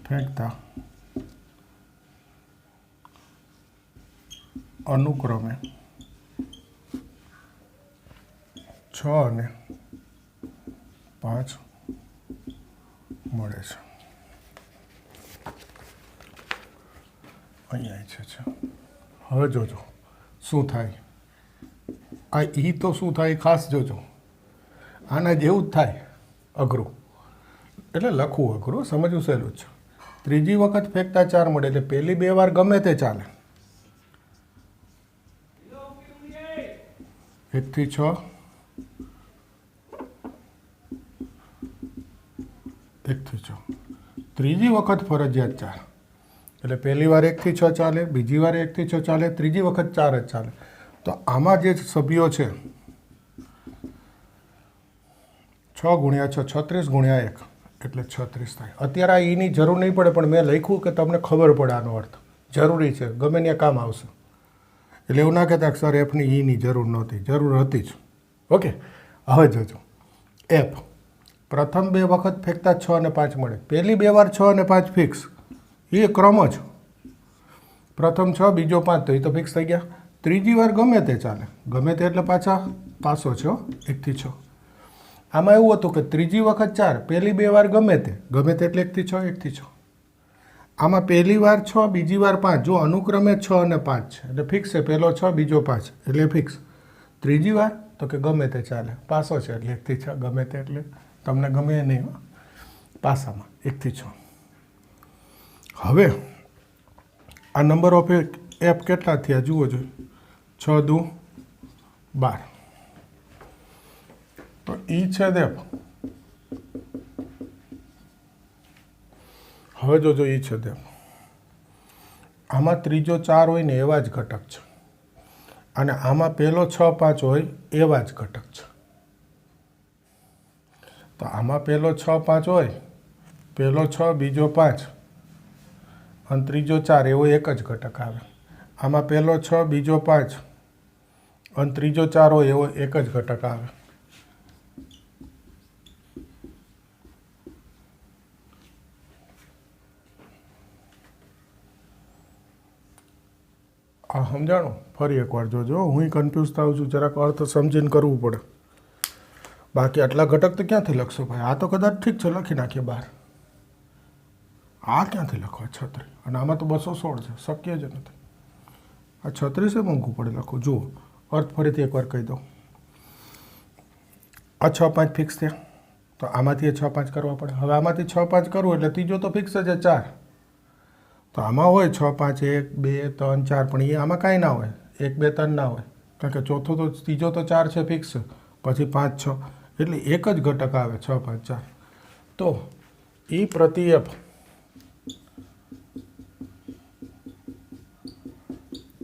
ફેંકતા અનુક્રમે 6 અને 5 મળે છે. અહીંયા છે. હવે જોજો શું થાય. આ E તો શું થાય ખાસ જોજો. આના જેવું જ થાય, અઘરું. એટલે લખવું અઘરું, સમજવું સહેલું જ છે. ત્રીજી વખત ફેંકતા 4 મળે એટલે પહેલી 2 વાર ગમે તે ચાલે. 1 થી 6, 1 થી 6. ત્રીજી વખત ફરજિયાત 4 એટલે પહેલી વાર 1 થી 6 ચાલે, બીજી વાર 1 થી 6 ચાલે, ત્રીજી વખત 4 જ ચાલે. તો આમાં જે સભ્યો છે 6 ગુણ્યા 6 36 ગુણ્યા 1 એટલે 36 થાય. અત્યારે આ ઈની જરૂર નહીં પડે, પણ મેં લખ્યું કે તમને ખબર પડે આનો અર્થ. જરૂરી છે, ગમે ત્યાં કામ આવશે. એટલે એવું ના કહેતા સર એફની ઈની જરૂર નહોતી, જરૂર હતી જ. ઓકે, હવે જોજો એફ પ્રથમ 2 વખત ફેંકતા 6 અને 5 મળે. પહેલી 2 વાર 6 અને 5 ફિક્સ, એ ક્રમ જ. પ્રથમ 6 બીજો 5 તો એ તો ફિક્સ થઈ ગયા. ત્રીજી વાર ગમે તે ચાલે, ગમે તે એટલે પાછા પાસો છે 1 થી 6. આમાં એવું હતું કે ત્રીજી વખત 4, પહેલી 2 વાર ગમે તે એટલે 1 થી 6, 1 થી 6. આમાં પહેલી વાર 6, બીજી વાર 5, જો અનુક્રમે 6 અને 5 છે એટલે ફિક્સ છે. પહેલો 6 બીજો 5 એટલે ફિક્સ. ત્રીજી વાર તો કે ગમે તે ચાલે, પાસો છે એટલે 1 થી 6, ગમે તે એટલે તમને ગમે નહીં પાસામાં 1 થી 6. હવે આ નંબર ઓફ એફ કેટલા થયા જુઓ જોઈએ. 6 દુ 12. તો ઈ છે દેવ. હવે જોજો ઈ છે દેવ. આમાં ત્રીજો 4 હોય ને એવા જ ઘટક છે, અને આમાં પહેલો 6 5 હોય એવા જ ઘટક છે. તો આમાં પહેલો 6 5 હોય, પહેલો 6 બીજો 5 અને ત્રીજો 4 એવો એક જ ઘટક આવે. આમાં પહેલો 6 બીજો 5 અને ત્રીજો 4 હોય એવો એક જ ઘટક આવે. આ સમજાણું? ફરી એકવાર જોજો, હું કન્ફ્યુઝ થાઉં છું, જરાક અર્થ સમજીને કરવું પડે. બાકી આટલા ઘટક તો ક્યાંથી લખશો ભાઈ? આ તો કદાચ ઠીક છે લખી નાખીએ બહાર. આ ક્યાંથી લખવા 36? અને આમાં તો 216 છે, શક્ય જ નથી. આ 36 મોંઘું પડે લખું. જુઓ અર્થ ફરીથી એકવાર કહી દઉં. આ 6 5 ફિક્સ થયા, તો આમાંથી 6 5 કરવા પડે. હવે આમાંથી 6 5 કરવું એટલે ત્રીજો તો ફિક્સ જ 4. તો આમાં હોય 6 5 1 2 3 4, પણ એ આમાં કાંઈ ના હોય, 1 2 3 ના હોય, કારણ કે ચોથો તો ત્રીજો તો 4 છે ફિક્સ, પછી 5 6 એટલે એક જ ઘટક આવે 6 5 4. તો ઈ પ્રતિ એફ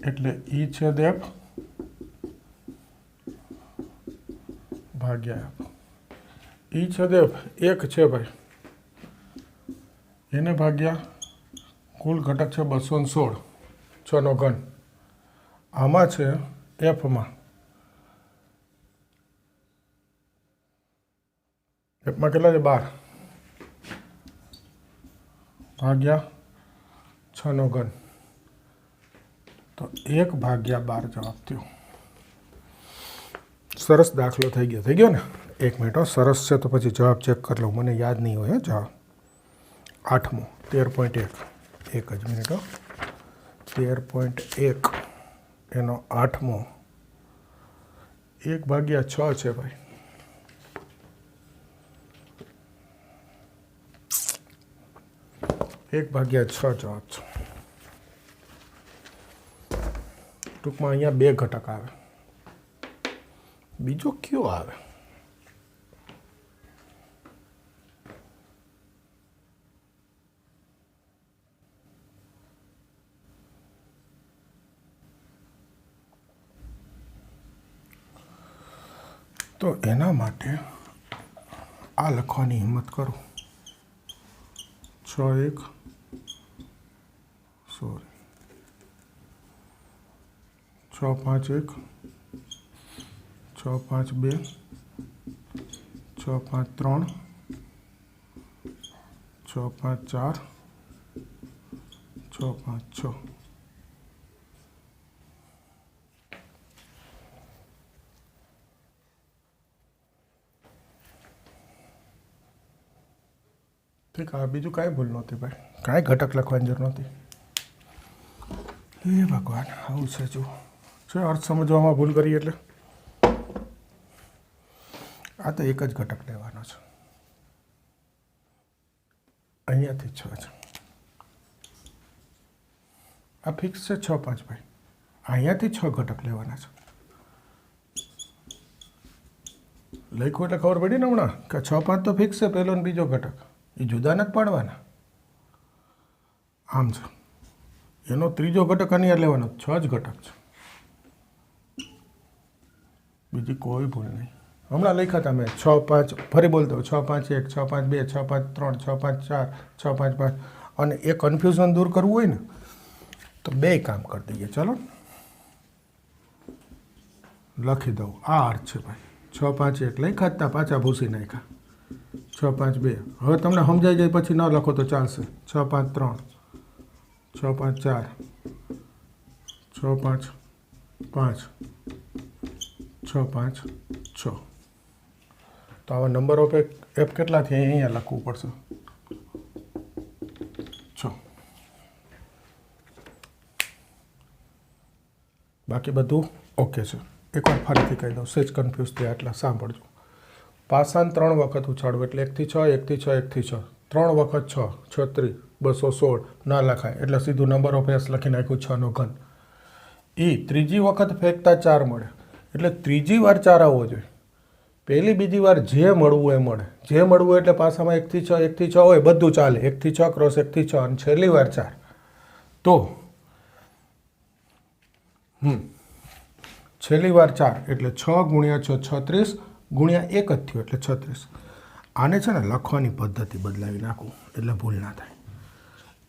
એટલે ઈ છેદ એફ ભાગ્યા એફ. ઈ છેદ એફ 1 છે ભાઈ, એને ભાગ્યા કુલ ઘટક છે 216, 6 નો ઘન. આમાં છે એફમાં કેટલા છે? 12 ભાગ્યા 6 નો ઘન. તો 1 ભાગ્યા 12 જવાબ થયો. સરસ દાખલો થઈ ગયો ને? 1 મિનિટ, સરસ છે તો પછી જવાબ ચેક કરી લઉં, મને યાદ નહીં હોય જવાબ. 8મો 13.1, એક જ મિનિટ. 13.1 એનો 8મો 1 ભાગ્યા 6 છે ભાઈ. એક ભાગ્યા 6 જવાબ છે. ટૂંકમાં અહીંયા 2 ઘટક આવે, બીજો કયો આવે? તો એના માટે આ લખવાની હિંમત કરું. 6 1 સોરી 6 5 1 6 5 2 6 5 3 6 5 4 6 5 6. ઠીક, આ બીજું કાંઈ ભૂલ નહોતી ભાઈ, કાંઈ ઘટક લખવાની જરૂર નહોતી. એ ભગવાન, આવું છે જુઓ, છે અર્થ સમજવામાં ભૂલ કરી એટલે. આ તો એક જ ઘટક લેવાનો છે. અહીંયાથી 6 છે, આ ફિક્સ છે 6 5 ભાઈ, અહીંયાથી 6 ઘટક લેવાના છે. લખ્યું એટલે ખબર પડી ને હમણાં કે 6 5 તો ફિક્સ છે, પહેલો ને બીજો ઘટક એ જુદા નથી પાડવાના. આમ છે, એનો ત્રીજો ઘટક અહીંયા લેવાનો, 6 જ ઘટક છે, બીજી કોઈ ભૂલ નહીં. હમણાં લખ્યા હતા મેં 6 5, ફરી બોલતો 6 5 1, 6 5 2, 6 5 3, 6 5 4, 6 5 5. અને એ કન્ફ્યુઝન દૂર કરવું હોય ને તો બે કામ કરી દઈએ. ચાલો લખી દઉં. આ અર્થ છે ભાઈ. 6 5 1 લખ્યા હતા, પાછા ભૂસી નાખ્યા. 6 5 2. હવે તમને સમજાઈ જાય પછી ન લખો તો ચાલશે. 6 5 3, 6 5 4, 6 5 5, 6 5 6. તો આવા નંબર ઓફ એફ કેટલા થયા અહીંયા લખવું પડશે. 6. બાકી બધું ઓકે છે. એકવાર ફરીથી કહી દઉં, સેજ કન્ફ્યુઝ થયા એટલે સાંભળજો. પાસાને 3 વખત ઉછાળવું એટલે 1 થી 6, 1 થી 6, 1 થી 6. 3 વખત 6, 36, 216 ના લખાય એટલે સીધું નંબર ઓફ એસ લખી નાખ્યું 6 નો ઘન. ત્રીજી વખત ફેંકતા 4 મળે એટલે ત્રીજી વાર 4 આવવો જોઈએ. પહેલી બીજી વાર જે મળવું એ મળે, જે મળવું એટલે પાસામાં 1 થી 6, 1 થી 6 હોય બધું ચાલે. 1 થી 6 ક્રોસ 1 થી 6 અને છેલ્લી વાર 4. તો છેલ્લી વાર 4 એટલે 6 ગુણ્યા 6 36 ગુણ્યા 1 જ થયો એટલે 36. આને છે ને લખવાની પદ્ધતિ બદલાવી નાખું એટલે ભૂલ ના થાય.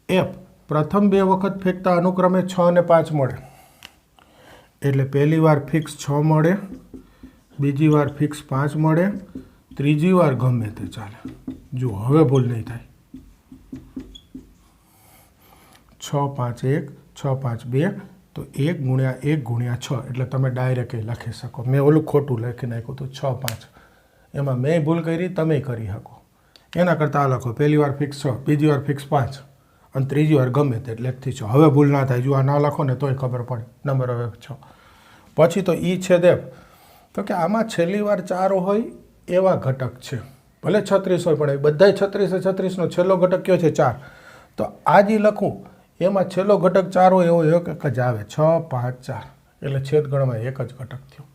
એફ પ્રથમ 2 વખત ફેંકતા અનુક્રમે 6 અને 5 મળે એટલે પહેલી વાર ફિક્સ 6 મળે, બીજી વાર ફિક્સ 5 મળે, ત્રીજી વાર ગમે તે ચાલે. જુઓ હવે ભૂલ નહીં થાય. 6 5 1, 6 5 2 તો 1 ગુણ્યા 1 ગુણ્યા 6 એટલે તમે ડાયરેક્ટ લખી શકો. મેં ઓલું ખોટું લખી નાખ્યું હતું 6 5, એમાં મેં ભૂલ કરી, તમે કરી શકો. એના કરતાં આ લખો, પહેલી વાર ફિક્સ 6, બીજી વાર ફિક્સ 5 અને ત્રીજી વાર ગમે તે એટલે 1 થી 6. હવે ભૂલ ના થાય. જો આ ના લખો ને તોય ખબર પડે નંબર હવે 6. પછી તો છે દેવ તો કે આમાં છેલ્લી વાર 4 હોય એવા ઘટક છે, ભલે 36 હોય પણ એ બધા 36 36નો છેલ્લો ઘટક કયો છે 4. તો આ જે લખું એમાં છેલ્લો ઘટક 4 હોય એવો એક જ આવે 6 5 4 એટલે છેદગણમાં એક જ ઘટક થયો.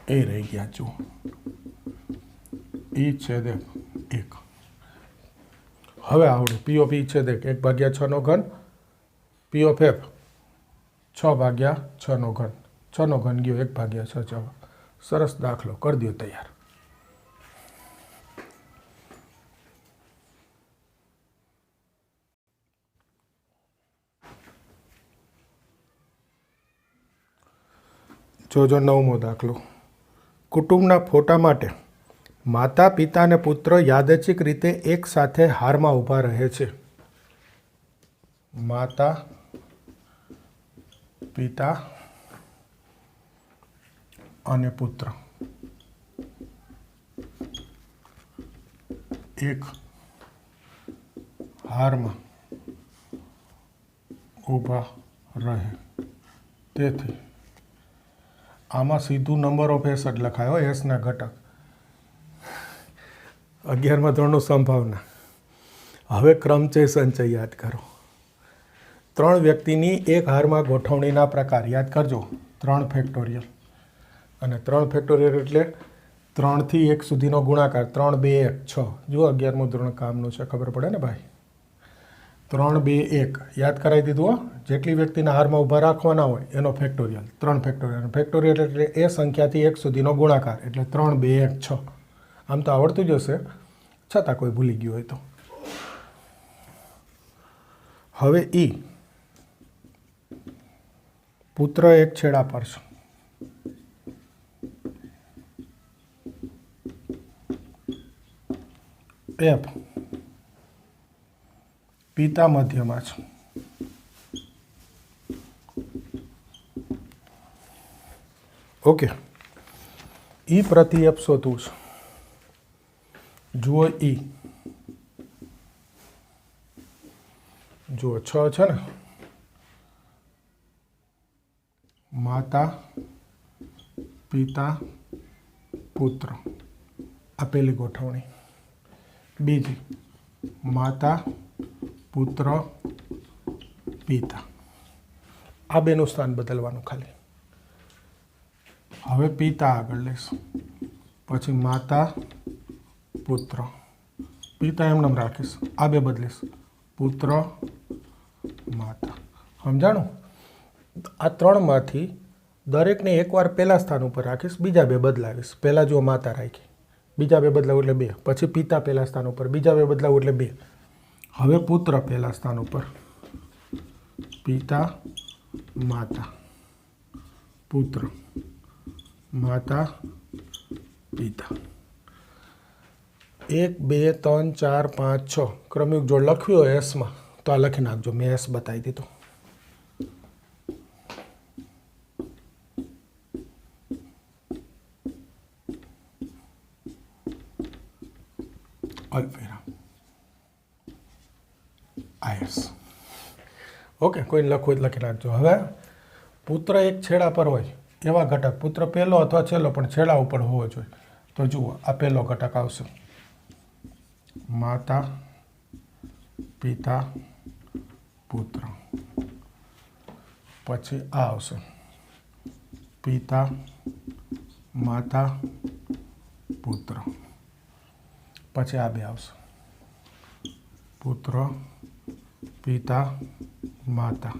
એ રહી ગયા. જુઓ છેદ 1. હવે આવડે પી ઓફ છેદ 1 ભાગ્યા 6 નો ઘન, પી ઓફ એફ 6 ભાગ્યા 6 નો ઘન. 6 નો ઘન ગયો 1 ભાગ્યા 6 જવાબ. સરસ દાખલો કરી દો તૈયાર. જોજો 9મો દાખલો. કુટુંબના ફોટા માટે માતા પિતા અને પુત્ર યાદચ્છિક રીતે એક સાથે હારમાં ઊભા રહે છે. માતા પિતા અને પુત્ર એક હારમાં ઊભા રહે. તેથી આમાં સીધું નંબર ઓફ એસ જ લખાયો, એસના ઘટક. 11મા ધોરણનું સંભાવના. હવે ક્રમચય સંચય યાદ કરો. 3 વ્યક્તિની એક હારમાં ગોઠવણીના પ્રકાર યાદ કરજો. 3 ફેક્ટોરિયલ અને 3 ફેક્ટોરિયલ એટલે 3 થી 1 સુધીનો ગુણાકાર. 3 2 1 6. જો 11મું ધોરણ કામનું છે, ખબર પડે ને ભાઈ. 3 2 1 યાદ કરાવી દીધું. જેટલી વ્યક્તિના હારમાં ઊભા રાખવાના હોય એનો ફેક્ટોરિયલ. 3 ફેક્ટોરિયલ. ફેક્ટોરિયલ એટલે એ સંખ્યાથી 1 સુધીનો ગુણાકાર એટલે 3 2 1 6. આમ તો આવડતું જ હશે, છતાં કોઈ ભૂલી ગયું હોય તો. હવે પુત્ર એક છેડા પર છે. એફ પિતા મધ્યમાં છે. ઓકે. પ્રતિ એફ શોધવું છે. જુઓ જુઓ 6 છે ને, માતા પિતા પુત્ર આ પેલી ગોઠવણી. બીજી માતા પુત્ર પિતા. આ બેનું સ્થાન બદલવાનું ખાલી. હવે પિતા આગળ લઈશું, પછી માતા પુત્ર, પિતા એમને રાખીશ, આ બે બદલીશ, પુત્ર માતા. સમજાણું? આ ત્રણમાંથી દરેકને એકવાર પહેલાં સ્થાન ઉપર રાખીશ, બીજા બે બદલાવીશ. પહેલાં જો માતા રાખી, બીજા બે બદલાવું એટલે બે, પછી પિતા પહેલાં સ્થાન ઉપર, બીજા બે બદલાવું એટલે બે. હવે પુત્ર પહેલાં સ્થાન ઉપર, પિતા માતા પુત્ર માતા પિતા. 1 2 3 4 5 6 ક્રમયુગ જોડ લખ્યું હોય એસમાં તો આ લખી નાખજો. મેં એસ બતાવી દીધું. અલ્પવિરામ આયસ. ઓકે, કોઈને લખવું જ લખી નાખજો. હવે પુત્ર એક છેડા પર હોય એવા ઘટક, પુત્ર પહેલો અથવા છેલ્લો પણ છેડા ઉપર હોવો જોઈએ. તો જુઓ, આ પહેલો ઘટક આવશે, માતા પિતા પુત્ર. પછી આ આવશે, પિતા માતા પુત્ર. પછી આ બે આવશે, પુત્ર પિતા માતા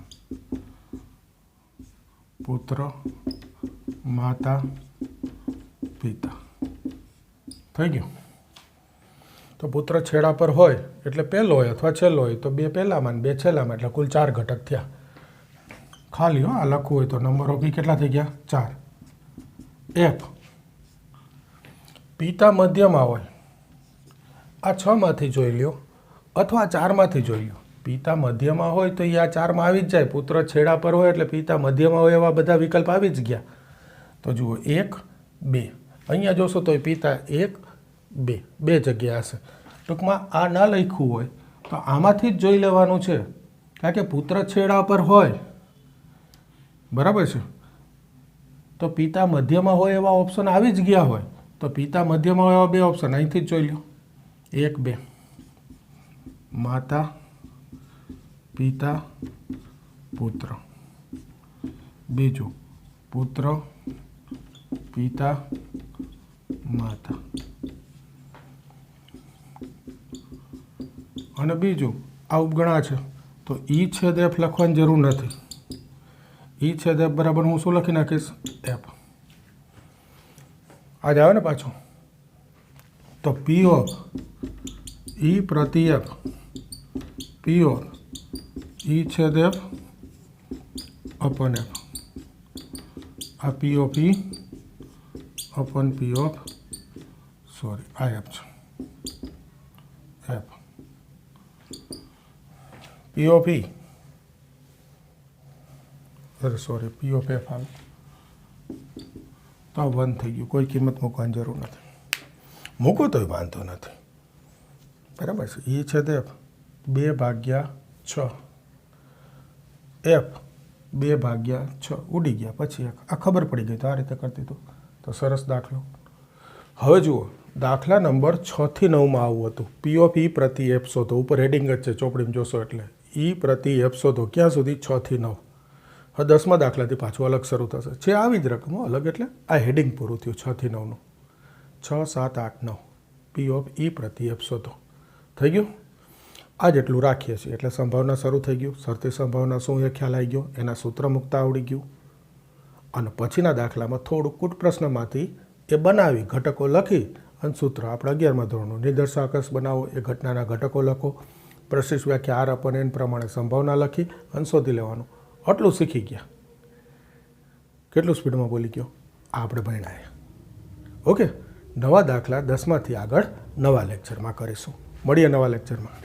પુત્ર માતા પિતા. થઈ ગયું? તો પુત્ર છેડા પર હોય એટલે પહેલો હોય અથવા છેલ્લો હોય તો બે પહેલામાં બે છેલ્લામાં, એટલે કુલ 4 ઘટક થયા. ખાલી આ લખવું હોય તો નંબરો બી કેટલા થઈ ગયા? 4. એફ પિતા મધ્યમાં હોય, આ 6માંથી જોઈ લ્યો અથવા 4માંથી જોઈ લો. પિતા મધ્યમાં હોય તો એ આ 4માં આવી જ જાય. પુત્ર છેડા પર હોય એટલે પિતા મધ્યમાં હોય એવા બધા વિકલ્પ આવી જ ગયા. તો જુઓ 1 2, અહીંયા જોશો તો પિતા 1 2 બે જગ્યા હશે. ટૂંકમાં આ ના લખ્યું હોય તો આમાંથી જ જોઈ લેવાનું છે, કારણ કે પુત્ર છેડા પર હોય, બરાબર છે, તો પિતા મધ્યમાં હોય એવા ઓપ્શન આવી જ ગયા હોય. તો પિતા મધ્યમાં હોય એવા બે ઓપ્શન અહીંથી જ જોઈ લો, 1 2 માતા પિતા પુત્ર, બીજું પુત્ર પિતા માતા, અને બીજું આ ઉપગણા છે તો ઈ છેદ એફ લખવાની જરૂર નથી. ઈ છેદ એફ બરાબર હું શું લખી નાખીશ? એફ. આજે આવે ને પાછું, તો પી ઓફ ઈ પ્રતિ એફ, પી ઓફ ઈ છેદ એફ અપન એફ. આ P of E upon P of, sorry આ એફ છે, એફ પી ઓફ ઈ, અરે સોરી પી ઓફ એફ આવે તો આ 1 થઈ ગયું. કોઈ કિંમત મૂકવાની જરૂર નથી, મૂકો તોય વાંધો નથી, બરાબર છે. ઈ છેદ એફ 2/6, એફ 2/6 ઉડી ગયા. પછી આ ખબર પડી ગઈ તો આ રીતે કરતી તો સરસ દાખલો. હવે જુઓ, દાખલા નંબર 6 થી 9માં આવું હતું, પી ઓફ ઈ પ્રતિ એફ શોધો. ઉપર હેડિંગ જ છે, ચોપડીમાં જોશો એટલે ઈ પ્રતિ એફ શોધો. ક્યાં સુધી? 6 થી 9. હવે 10મા દાખલાથી પાછું અલગ શરૂ થશે. છે આવી જ રકમો, અલગ એટલે આ હેડિંગ પૂરું થયું 6 થી 9નું. 6 7 8 9 પી ઓફ ઈ પ્રતિ એફ શોધો. થઈ ગયું? આ જેટલું રાખીએ છીએ એટલે સંભાવના શરૂ થઈ ગયું. શરતી સંભાવના શું એ ખ્યાલ આવી ગયો, એના સૂત્ર મૂકતા આવડી ગયું. અને પછીના દાખલામાં થોડુંક કૂટ પ્રશ્નમાંથી એ બનાવી ઘટકો લખી અને સૂત્ર આપણે 11મા ધોરણનું નિદર્શાકસ બનાવો, એ ઘટનાના ઘટકો લખો, પ્રશિષ્ટ વ્યાખ્યા આર અપન એન પ્રમાણે સંભાવના લખી અને શોધી લેવાનું. આટલું શીખી ગયા. કેટલું સ્પીડમાં બોલી ગયો? આ આપણે ભણ્યા. ઓકે, નવા દાખલા 10માંથી આગળ નવા લેક્ચરમાં કરીશું. મળીએ નવા લેક્ચરમાં.